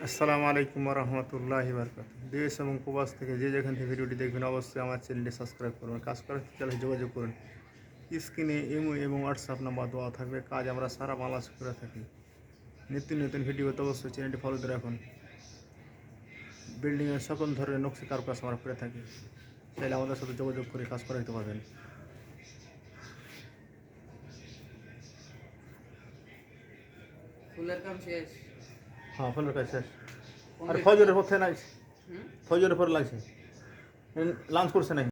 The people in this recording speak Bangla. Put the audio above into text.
আসসালামু আলাইকুম রহমতুল্লাহি বারকাতুহু। দেশ এবং প্রবাস থেকে যে যেখান থেকে ভিডিওটি দেখবেন অবশ্যই আমার চ্যানেলটি সাবস্ক্রাইব করবেন। কাজ করার চাইলে যোগাযোগ করুন। স্ক্রিনে ইমো এবং হোয়াটসঅ্যাপ নাম্বার দেওয়া থাকবে। কাজ আমরা সারা বাংলাদেশ করে থাকি। নিত্য নতুন ভিডিও তো অবশ্যই চ্যানেলটি ফলো দিয়ে রাখুন। বিল্ডিংয়ের সকল ধরনের নকশি কাজ আমরা করে থাকি। চাইলে আমাদের সাথে যোগাযোগ করে কাজ করে দিতে পারবেন। ফুলের কাম শেষ। হ্যাঁ, ফুলের কাজ শেষ। আর ফজরের পথে নাই, ফজরের পরে লাগছে, লাঞ্চ করছে নাই।